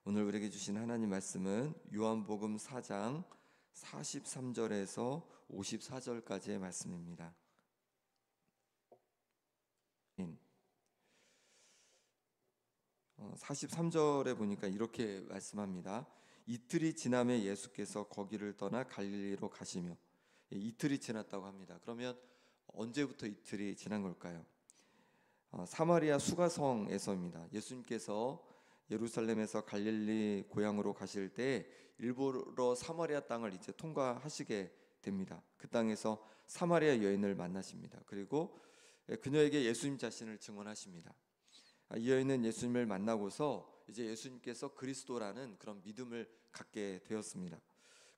오늘 우리에게 주신 하나님 말씀은 요한복음 4장 43절에서 54절까지의 말씀입니다. 43절에 보니까 이렇게 말씀합니다. 이틀이 지남에 예수께서 거기를 떠나 갈릴리로 가시며, 이틀이 지났다고 합니다. 그러면 언제부터 이틀이 지난 걸까요? 사마리아 수가성에서입니다. 예수님께서 예루살렘에서 갈릴리 고향으로 가실 때 일부러 사마리아 땅을 이제 통과하시게 됩니다. 그 땅에서 사마리아 여인을 만나십니다. 그리고 그녀에게 예수님 자신을 증언하십니다. 이 여인은 예수님을 만나고서 이제 예수님께서 그리스도라는 그런 믿음을 갖게 되었습니다.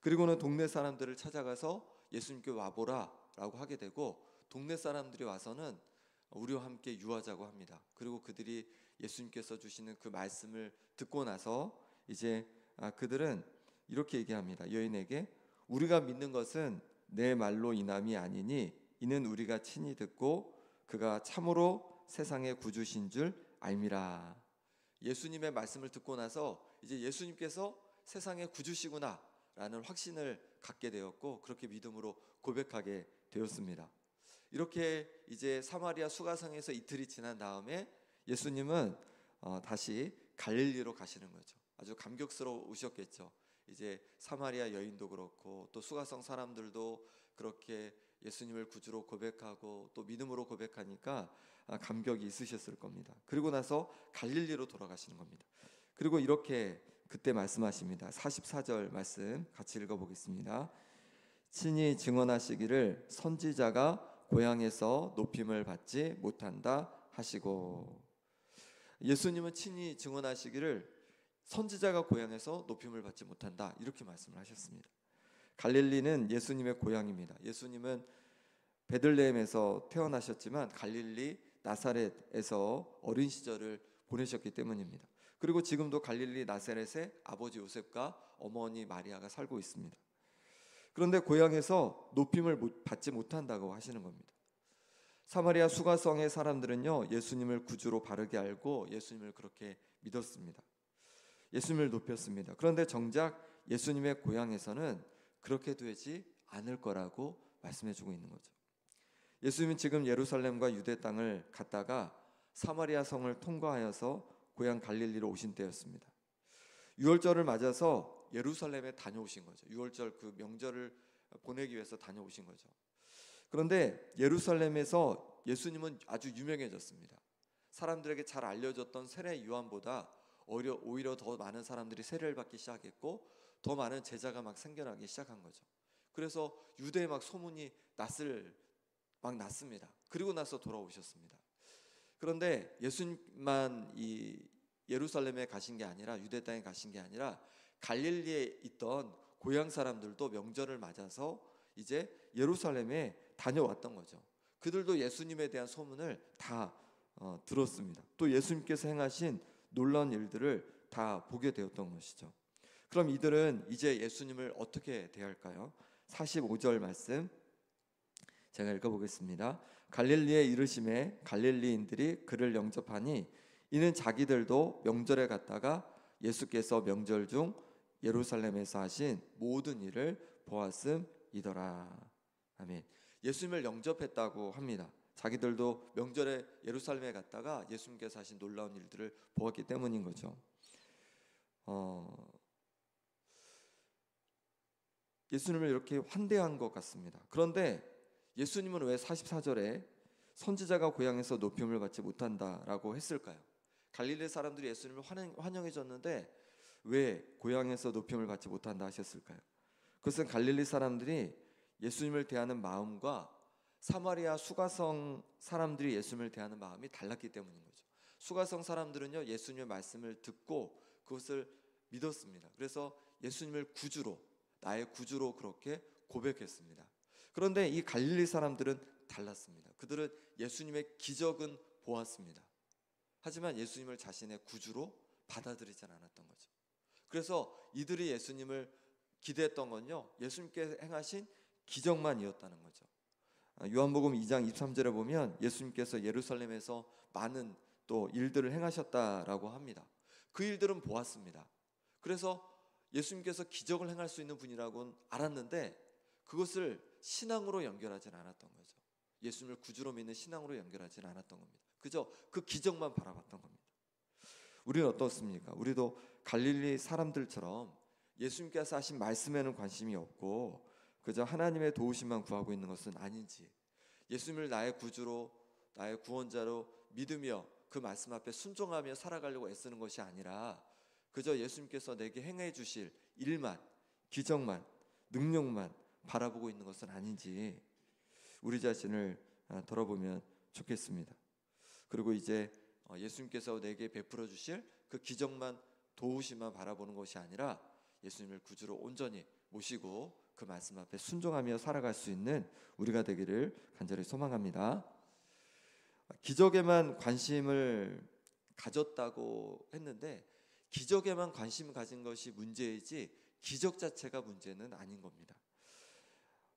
그리고는 동네 사람들을 찾아가서 예수님께 와보라라고 하게 되고, 동네 사람들이 와서는 우리와 함께 유하자고 합니다. 그리고 그들이 예수님께서 주시는 그 말씀을 듣고 나서 이제 그들은 이렇게 얘기합니다. 여인에게 우리가 믿는 것은 내 말로 인함이 아니니 이는 우리가 친히 듣고 그가 참으로 세상의 구주신 줄 알미라. 예수님의 말씀을 듣고 나서 이제 예수님께서 세상의 구주시구나 라는 확신을 갖게 되었고, 그렇게 믿음으로 고백하게 되었습니다. 이렇게 이제 사마리아 수가성에서 이틀이 지난 다음에 예수님은 다시 갈릴리로 가시는 거죠. 아주 감격스러우셨겠죠. 이제 사마리아 여인도 그렇고 또 수가성 사람들도 그렇게 예수님을 구주로 고백하고 또 믿음으로 고백하니까 감격이 있으셨을 겁니다. 그리고 나서 갈릴리로 돌아가시는 겁니다. 그리고 이렇게 그때 말씀하십니다. 44절 말씀 같이 읽어보겠습니다. 친히 증언하시기를 선지자가 고향에서 높임을 받지 못한다 하시고, 예수님은 친히 증언하시기를 선지자가 고향에서 높임을 받지 못한다 이렇게 말씀을 하셨습니다. 갈릴리는 예수님의 고향입니다. 예수님은 베들레헴에서 태어나셨지만 갈릴리 나사렛에서 어린 시절을 보내셨기 때문입니다. 그리고 지금도 갈릴리 나사렛에 아버지 요셉과 어머니 마리아가 살고 있습니다. 그런데 고향에서 높임을 받지 못한다고 하시는 겁니다. 사마리아 수가성의 사람들은요, 예수님을 구주로 바르게 알고 예수님을 그렇게 믿었습니다. 예수님을 높였습니다. 그런데 정작 예수님의 고향에서는 그렇게 되지 않을 거라고 말씀해주고 있는 거죠. 예수님은 지금 예루살렘과 유대 땅을 갔다가 사마리아 성을 통과하여서 고향 갈릴리로 오신 때였습니다. 유월절을 맞아서 예루살렘에 다녀오신 거죠. 유월절 그 명절을 보내기 위해서 다녀오신 거죠. 그런데 예루살렘에서 예수님은 아주 유명해졌습니다. 사람들에게 잘 알려졌던 세례 요한보다 오히려 더 많은 사람들이 세례를 받기 시작했고, 더 많은 제자가 막 생겨나기 시작한 거죠. 그래서 유대에 막 소문이 났습니다. 그리고 나서 돌아오셨습니다. 그런데 예수님만 이 예루살렘에 가신 게 아니라, 유대 땅에 가신 게 아니라 갈릴리에 있던 고향 사람들도 명절을 맞아서 이제 예루살렘에 다녀왔던 거죠. 그들도 예수님에 대한 소문을 다 들었습니다. 또 예수님께서 행하신 놀라운 일들을 다 보게 되었던 것이죠. 그럼 이들은 이제 예수님을 어떻게 대할까요? 45절 말씀 제가 읽어보겠습니다. 갈릴리에 이르심에 갈릴리인들이 그를 영접하니 이는 자기들도 명절에 갔다가 예수께서 명절 중 예루살렘에서 하신 모든 일을 보았음이더라. 아멘. 예수님을 영접했다고 합니다. 자기들도 명절에 예루살렘에 갔다가 예수님께서 하신 놀라운 일들을 보았기 때문인 거죠. 예수님을 이렇게 환대한 것 같습니다. 그런데 예수님은 왜 44절에 선지자가 고향에서 높임을 받지 못한다라고 했을까요? 갈릴리 사람들이 예수님을 환영해 줬는데 왜 고향에서 높임을 받지 못한다 하셨을까요? 그것은 갈릴리 사람들이 예수님을 대하는 마음과 사마리아 수가성 사람들이 예수님을 대하는 마음이 달랐기 때문인 거죠. 수가성 사람들은요, 예수님의 말씀을 듣고 그것을 믿었습니다. 그래서 예수님을 구주로, 나의 구주로 그렇게 고백했습니다. 그런데 이 갈릴리 사람들은 달랐습니다. 그들은 예수님의 기적은 보았습니다. 하지만 예수님을 자신의 구주로 받아들이지 않았던 거죠. 그래서 이들이 예수님을 기대했던 건요, 예수님께서 행하신 기적만이었다는 거죠. 요한복음 2장 23절에 보면 예수님께서 예루살렘에서 많은 또 일들을 행하셨다라고 합니다. 그 일들은 보았습니다. 그래서 예수님께서 기적을 행할 수 있는 분이라고는 알았는데 그것을 신앙으로 연결하지는 않았던 거죠. 예수님을 구주로 믿는 신앙으로 연결하지는 않았던 겁니다. 그저 그 기적만 바라봤던 겁니다. 우리는 어떻습니까? 우리도 갈릴리 사람들처럼 예수님께서 하신 말씀에는 관심이 없고 그저 하나님의 도우심만 구하고 있는 것은 아닌지, 예수님을 나의 구주로, 나의 구원자로 믿으며 그 말씀 앞에 순종하며 살아가려고 애쓰는 것이 아니라 그저 예수님께서 내게 행해 주실 일만, 기적만, 능력만 바라보고 있는 것은 아닌지 우리 자신을 돌아보면 좋겠습니다. 그리고 이제 예수님께서 내게 베풀어 주실 그 기적만, 도우심만 바라보는 것이 아니라 예수님을 구주로 온전히 모시고 그 말씀 앞에 순종하며 살아갈 수 있는 우리가 되기를 간절히 소망합니다. 기적에만 관심을 가졌다고 했는데 기적에만 관심 가진 것이 문제이지 기적 자체가 문제는 아닌 겁니다.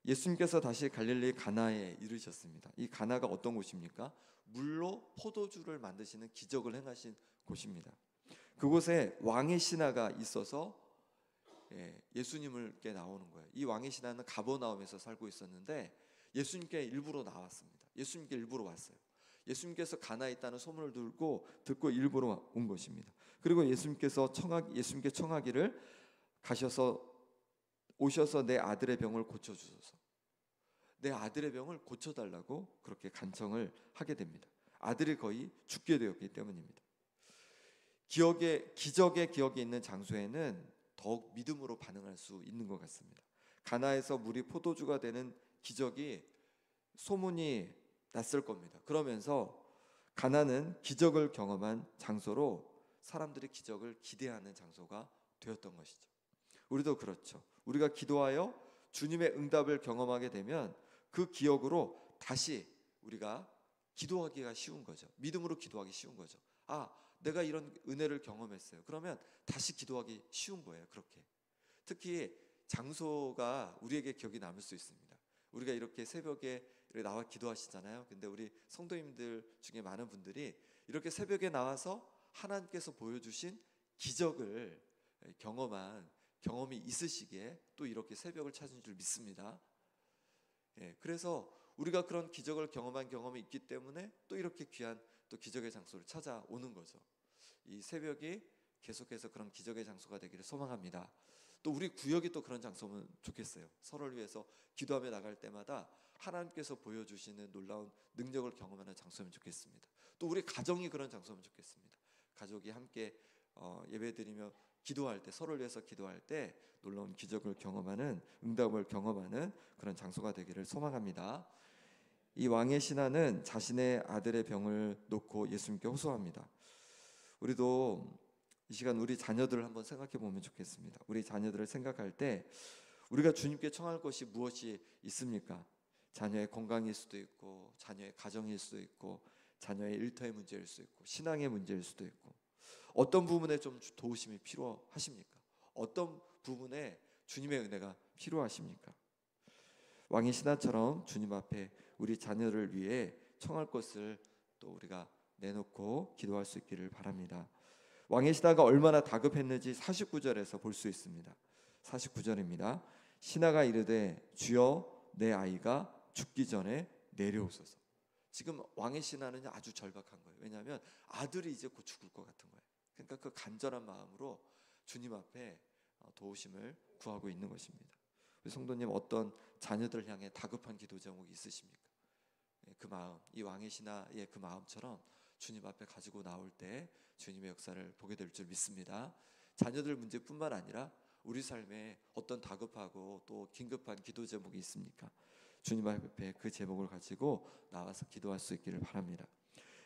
예수님께서 다시 갈릴리 가나에 이르셨습니다. 이 가나가 어떤 곳입니까? 물로 포도주를 만드시는 기적을 행하신 곳입니다. 그곳에 왕의 신하가 있어서 예수님께 나오는 거예요. 이 왕의 신하는 가버나움에서 살고 있었는데 예수님께 일부러 나왔습니다. 예수님께 일부러 왔어요. 예수님께서 가나에 있다는 소문을 듣고 일부러 온 것입니다. 그리고 예수님께 청하기를 오셔서 내 아들의 병을 고쳐주소서. 내 아들의 병을 고쳐달라고 그렇게 간청을 하게 됩니다. 아들이 거의 죽게 되었기 때문입니다. 기적의 기억이 있는 장소에는 더욱 믿음으로 반응할 수 있는 것 같습니다. 가나에서 물이 포도주가 되는 기적이 소문이 났을 겁니다. 그러면서 가나는 기적을 경험한 장소로 사람들이 기적을 기대하는 장소가 되었던 것이죠. 우리도 그렇죠. 우리가 기도하여 주님의 응답을 경험하게 되면 그 기억으로 다시 우리가 기도하기가 쉬운 거죠. 믿음으로 기도하기 쉬운 거죠. 내가 이런 은혜를 경험했어요. 그러면 다시 기도하기 쉬운 거예요. 그렇게. 특히 장소가 우리에게 기억이 남을 수 있습니다. 우리가 이렇게 새벽에 나와 기도하시잖아요. 근데 우리 성도님들 중에 많은 분들이 이렇게 새벽에 나와서 하나님께서 보여주신 기적을 경험한 경험이 있으시기에 또 이렇게 새벽을 찾은 줄 믿습니다. 그래서 우리가 그런 기적을 경험한 경험이 있기 때문에 또 이렇게 귀한 또 기적의 장소를 찾아오는 거죠. 이 새벽이 계속해서 그런 기적의 장소가 되기를 소망합니다. 또 우리 구역이 또 그런 장소면 좋겠어요. 서로를 위해서 기도하며 나갈 때마다 하나님께서 보여주시는 놀라운 능력을 경험하는 장소면 좋겠습니다. 또 우리 가정이 그런 장소면 좋겠습니다. 가족이 함께 예배드리며 기도할 때, 서로를 위해서 기도할 때 놀라운 기적을 경험하는, 응답을 경험하는 그런 장소가 되기를 소망합니다. 이 왕의 신하는 자신의 아들의 병을 놓고 예수님께 호소합니다. 우리도 이 시간 우리 자녀들을 한번 생각해 보면 좋겠습니다. 우리 자녀들을 생각할 때 우리가 주님께 청할 것이 무엇이 있습니까? 자녀의 건강일 수도 있고, 자녀의 가정일 수도 있고, 자녀의 일터의 문제일 수도 있고, 신앙의 문제일 수도 있고, 어떤 부분에 좀 도우심이 필요하십니까? 어떤 부분에 주님의 은혜가 필요하십니까? 왕의 신하처럼 주님 앞에 우리 자녀를 위해 청할 것을 또 우리가 내놓고 기도할 수 있기를 바랍니다. 왕의 신하가 얼마나 다급했는지 49절에서 볼 수 있습니다. 49절입니다. 신하가 이르되 주여 내 아이가 죽기 전에 내려오소서. 지금 왕의 신하는 아주 절박한 거예요. 왜냐하면 아들이 이제 곧 죽을 것 같은 거예요. 그러니까 그 간절한 마음으로 주님 앞에 도우심을 구하고 있는 것입니다. 우리 성도님, 어떤 자녀들을 향해 다급한 기도 제목이 있으십니까? 그 마음, 이 왕의 신하의 그 마음처럼 주님 앞에 가지고 나올 때 주님의 역사를 보게 될 줄 믿습니다. 자녀들 문제뿐만 아니라 우리 삶에 어떤 다급하고 또 긴급한 기도 제목이 있습니까? 주님 앞에 그 제목을 가지고 나와서 기도할 수 있기를 바랍니다.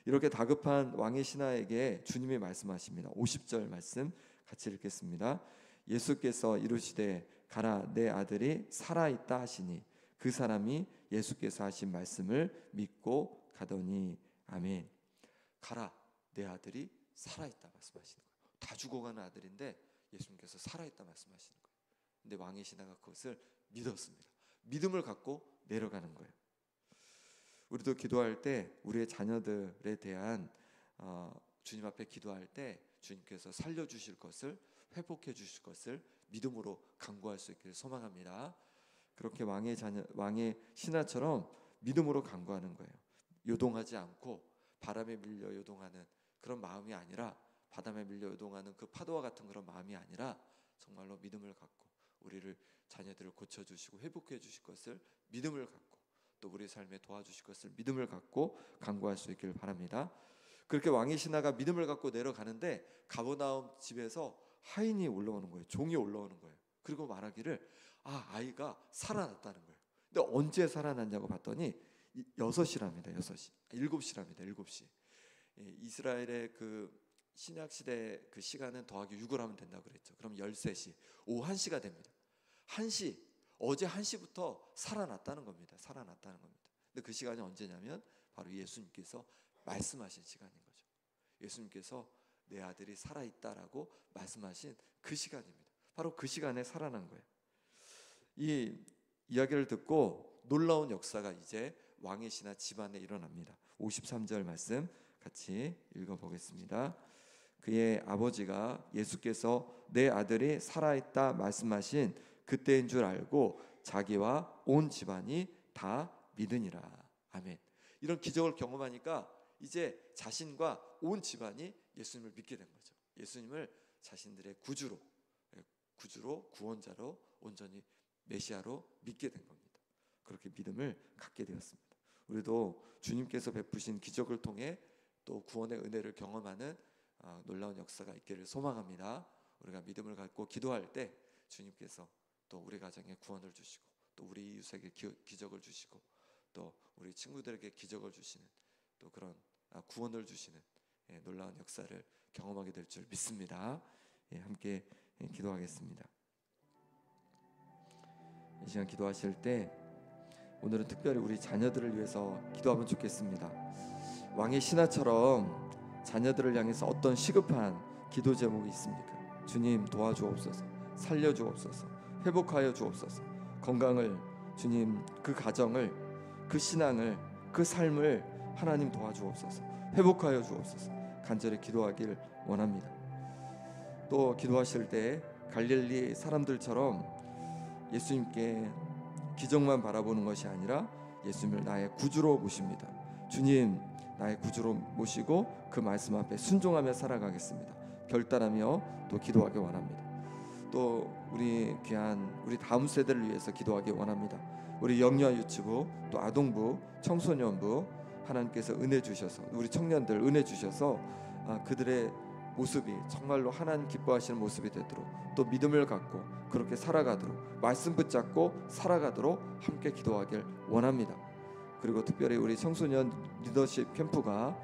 이렇게 다급한 왕의 신하에게 주님이 말씀하십니다. 50절 말씀 같이 읽겠습니다. 예수께서 이르시되 가라, 내 아들이 살아있다 하시니 그 사람이 예수께서 하신 말씀을 믿고 가더니. 아멘. 가라, 내 아들이 살아있다 말씀하시는 거예요. 다 죽어가는 아들인데 예수님께서 살아있다 말씀하시는 거예요. 근데 왕의 신하가 그것을 믿었습니다. 믿음을 갖고 내려가는 거예요. 우리도 기도할 때 우리의 자녀들에 대한 주님 앞에 기도할 때 주님께서 살려주실 것을, 회복해 주실 것을 믿음으로 간구할 수 있기를 소망합니다. 그렇게 왕의 신하처럼 믿음으로 간구하는 거예요. 요동하지 않고 바람에 밀려 요동하는 그런 마음이 아니라, 바람에 밀려 요동하는 그 파도와 같은 그런 마음이 아니라 정말로 믿음을 갖고 우리를, 자녀들을 고쳐주시고 회복해 주실 것을 믿음을 갖고, 또 우리 삶에 도와주실 것을 믿음을 갖고 간구할 수 있기를 바랍니다. 그렇게 왕의 신하가 믿음을 갖고 내려가는데 가버나움 집에서 하인이 올라오는 거예요. 종이 올라오는 거예요. 그리고 말하기를 아이가 살아났다는 거예요. 근데 언제 살아났냐고 봤더니 6시랍니다. 6시. 7시랍니다. 7시. 이스라엘의 그 신약 시대 그 시간은 더하기 6을 하면 된다고 그랬죠. 그럼 13시, 오후 1시가 됩니다. 1시, 어제 1시부터 살아났다는 겁니다. 살아났다는 겁니다. 근데 그 시간이 언제냐면 바로 예수님께서 말씀하신 시간인 거죠. 예수님께서 내 아들이 살아있다라고 말씀하신 그 시간입니다. 바로 그 시간에 살아난 거예요. 이 이야기를 듣고 놀라운 역사가 이제 왕의 신하 집안에 일어납니다. 53절 말씀 같이 읽어보겠습니다. 그의 아버지가 예수께서 내 아들이 살아있다 말씀하신 그때인 줄 알고 자기와 온 집안이 다 믿으니라. 아멘. 이런 기적을 경험하니까 이제 자신과 온 집안이 예수님을 믿게 된 거죠. 예수님을 자신들의 구주로, 구원자로, 온전히 메시아로 믿게 된 겁니다. 그렇게 믿음을 갖게 되었습니다. 우리도 주님께서 베푸신 기적을 통해 또 구원의 은혜를 경험하는 놀라운 역사가 있기를 소망합니다. 우리가 믿음을 갖고 기도할 때 주님께서 또 우리 가정에 구원을 주시고, 또 우리 이웃에게 기적을 주시고, 또 우리 친구들에게 기적을 주시는, 또 그런 구원을 주시는 놀라운 역사를 경험하게 될 줄 믿습니다. 함께 기도하겠습니다. 이 시간 기도하실 때 오늘은 특별히 우리 자녀들을 위해서 기도하면 좋겠습니다. 왕의 신하처럼 자녀들을 향해서 어떤 시급한 기도 제목이 있습니까? 주님 도와주옵소서, 살려주옵소서, 회복하여 주옵소서. 건강을, 주님 그 가정을, 그 신앙을, 그 삶을 하나님 도와주옵소서, 회복하여 주옵소서. 간절히 기도하길 원합니다. 또 기도하실 때 갈릴리 사람들처럼 예수님께 기적만 바라보는 것이 아니라 예수님을 나의 구주로 모십니다. 주님 나의 구주로 모시고 그 말씀 앞에 순종하며 살아가겠습니다. 결단하며 또 기도하기 원합니다. 또 우리 귀한 우리 다음 세대를 위해서 기도하기 원합니다. 우리 영유아 유치부, 또 아동부, 청소년부 하나님께서 은혜 주셔서, 우리 청년들 은혜 주셔서 그들의 모습이 정말로 하나님 기뻐하시는 모습이 되도록, 또 믿음을 갖고 그렇게 살아가도록, 말씀 붙잡고 살아가도록 함께 기도하길 원합니다. 그리고 특별히 우리 청소년 리더십 캠프가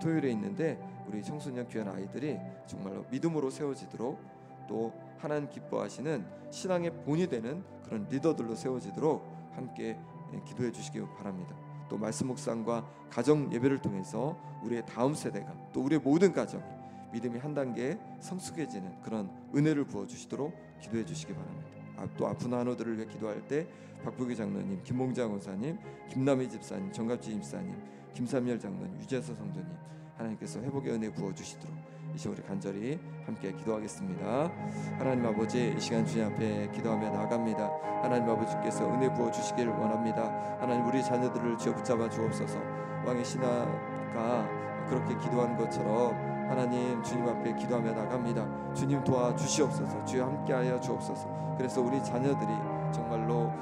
토요일에 있는데 우리 청소년 귀한 아이들이 정말로 믿음으로 세워지도록, 또 하나님 기뻐하시는 신앙의 본이 되는 그런 리더들로 세워지도록 함께 기도해 주시기 바랍니다. 또 말씀 묵상과 가정 예배를 통해서 우리의 다음 세대가, 또 우리의 모든 가정이 믿음이 한 단계 성숙해지는 그런 은혜를 부어주시도록 기도해 주시기 바랍니다. 또 아픈 한우들을 위해 기도할 때 박부기 장로님, 김몽장 원사님, 김남희 집사님, 정갑지 집사님, 김삼열 장로님, 유재서 성도님, 하나님께서 회복의 은혜 부어주시도록 이 시간 우리 간절히 함께 기도하겠습니다. 하나님 아버지, 이 시간 주님 앞에 기도하며 나아갑니다. 하나님 아버지께서 은혜 부어주시길 원합니다. 하나님 우리 자녀들을 쥐어 붙잡아 주옵소서. 왕의 신하가 그렇게 기도한 것처럼 하나님 주님 앞에 기도하며 나갑니다. 주님 도와주시옵소서. 주여 함께하여 주옵소서. 그래서 우리 자녀들이 정말로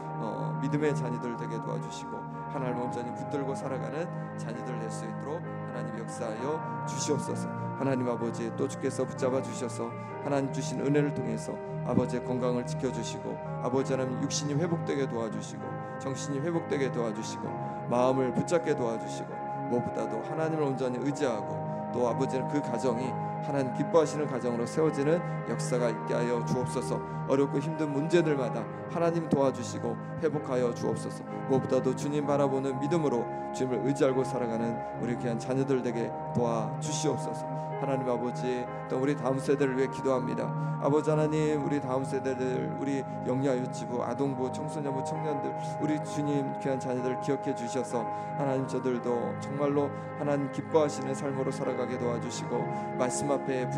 믿음의 자녀들 되게 도와주시고 하나님 온전히 붙들고 살아가는 자녀들 될 수 있도록 하나님 역사하여 주시옵소서. 하나님 아버지, 또 주께서 붙잡아 주셔서 하나님 주신 은혜를 통해서 아버지의 건강을 지켜주시고, 아버지 하나님 육신이 회복되게 도와주시고, 정신이 회복되게 도와주시고, 마음을 붙잡게 도와주시고, 무엇보다도 하나님을 온전히 의지하고, 또 아버지는 그 가정이 하나님 기뻐하시는 가정으로 세워지는 역사가 있게 하여 주옵소서. 어렵고 힘든 문제들마다 하나님 도와주시고 회복하여 주옵소서. 무엇보다도 주님 바라보는 믿음으로 주님을 의지하고 살아가는 우리 귀한 자녀들 되게 도와주시옵소서. 하나님 아버지, 또 우리 다음 세대를 위해 기도합니다. 아버지 하나님, 우리 다음 세대들, 우리 영야 유치부, 아동부, 청소년부, 청년들, 우리 주님 귀한 자녀들 기억해 주셔서 하나님 저들도 정말로 하나님 기뻐하시는 삶으로 살아가게 도와주시고, 말씀 앞에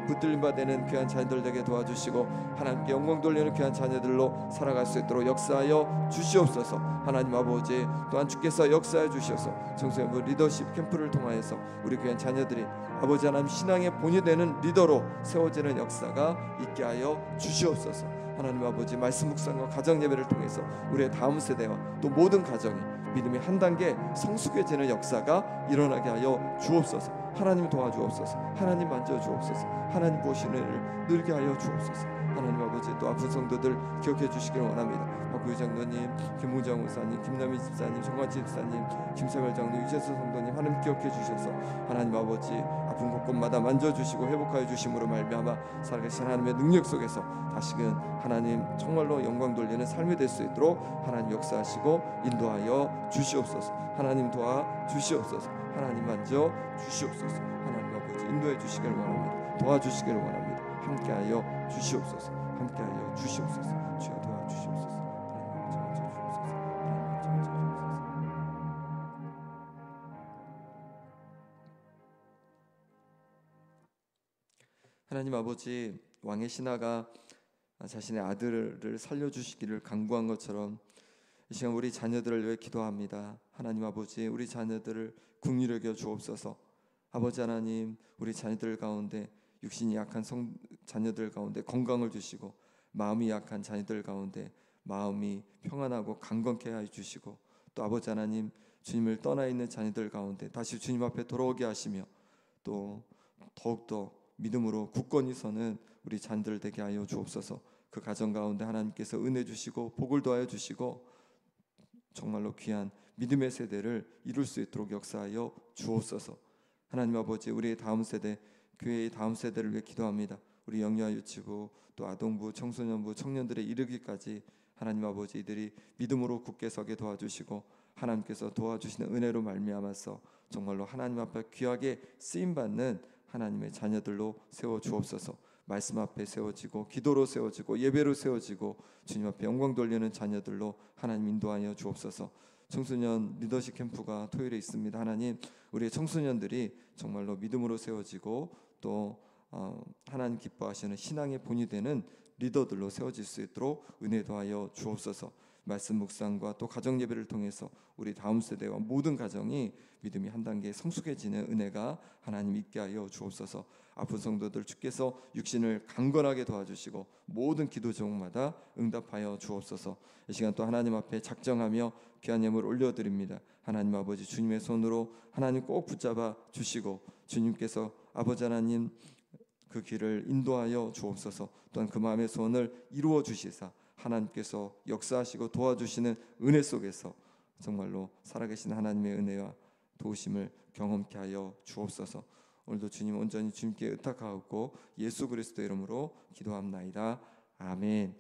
붙들림 바 되는 귀한 자녀들 되게 도와주시고, 하나님께 영광 돌리는 귀한 자녀들로 살아갈 수 있도록 역사하여 주시옵소서. 하나님 아버지, 또한 주께서 역사해 주셔서 청소년부 리더십 캠프를 통하여서 우리 귀한 자녀들이 아버지 하나님 신앙의 본이 되는 리더로 세워지는 역사가 있게 하여 주시옵소서. 하나님 아버지, 말씀 묵상과 가정 예배를 통해서 우리의 다음 세대와 또 모든 가정이 믿음이 한 단계 성숙해지는 역사가 일어나게 하여 주옵소서. 하나님 도와주옵소서. 하나님 만져주옵소서. 하나님 보시는 일을 늘게 하여 주옵소서. 하나님 아버지, 또 아픈 성도들 기억해 주시기를 원합니다. 박구유 장로님, 김무정 목사님, 김남희 집사님, 정관치 집사님, 김세발 장로, 유재수 성도님 하나님 기억해 주셔서 하나님 아버지 아픈 곳곳마다 만져주시고 회복하여 주심으로 말미암아 살아계신 하나님의 능력 속에서 다시금 하나님 정말로 영광 돌리는 삶이 될 수 있도록 하나님 역사하시고 인도하여 주시옵소서. 하나님 도와 주시옵소서. 하나님 만져 주시옵소서. 하나님 아버지 인도해 주시기를 원합니다. 도와주시기를 원합니다. 함께하여 주시옵소서. 함께하여 주시옵소서. 주여 도와주시옵소서. 하나님 아버지, 왕의 신하가 자신의 아들을 살려주시기를 간구한 것처럼 이 시간 우리 자녀들을 위해 기도합니다. 하나님 아버지, 우리 자녀들을 긍휼히 여겨 주옵소서. 아버지 하나님, 우리 자녀들 가운데 육신이 약한 자녀들 가운데 건강을 주시고, 마음이 약한 자녀들 가운데 마음이 평안하고 강건케 하여 주시고, 또 아버지 하나님, 주님을 떠나 있는 자녀들 가운데 다시 주님 앞에 돌아오게 하시며, 또 더욱더 믿음으로 굳건히 서는 우리 자녀들 되게 하여 주옵소서. 그 가정 가운데 하나님께서 은혜 주시고 복을 더하여 주시고 정말로 귀한 믿음의 세대를 이룰 수 있도록 역사하여 주옵소서. 하나님 아버지, 우리의 다음 세대, 교회의 다음 세대를 위해 기도합니다. 우리 영유아 유치부, 또 아동부, 청소년부, 청년들의 이르기까지 하나님 아버지, 이들이 믿음으로 굳게 서게 도와주시고 하나님께서 도와주시는 은혜로 말미암아서 정말로 하나님 앞에 귀하게 쓰임받는 하나님의 자녀들로 세워 주옵소서. 말씀 앞에 세워지고 기도로 세워지고 예배로 세워지고 주님 앞에 영광 돌리는 자녀들로 하나님 인도하여 주옵소서. 청소년 리더십 캠프가 토요일에 있습니다. 하나님, 우리의 청소년들이 정말로 믿음으로 세워지고 또 하나님 기뻐하시는 신앙의 본이 되는 리더들로 세워질 수 있도록 은혜 더하여 주옵소서. 말씀 묵상과 또 가정 예배를 통해서 우리 다음 세대와 모든 가정이 믿음이 한 단계 성숙해지는 은혜가 하나님 있게 하여 주옵소서. 아픈 성도들 주께서 육신을 강건하게 도와주시고 모든 기도 제목마다 응답하여 주옵소서. 이 시간 또 하나님 앞에 작정하며 귀한 예물 올려드립니다. 하나님 아버지, 주님의 손으로 하나님 꼭 붙잡아 주시고 주님께서 아버지 하나님 그 길을 인도하여 주옵소서. 또한 그 마음의 소원을 이루어 주시사 하나님께서 역사하시고 도와주시는 은혜 속에서 정말로 살아계신 하나님의 은혜와 도우심을 경험케 하여 주옵소서. 오늘도 주님 온전히 주님께 의탁하옵고 예수 그리스도 이름으로 기도합나이다. 아멘.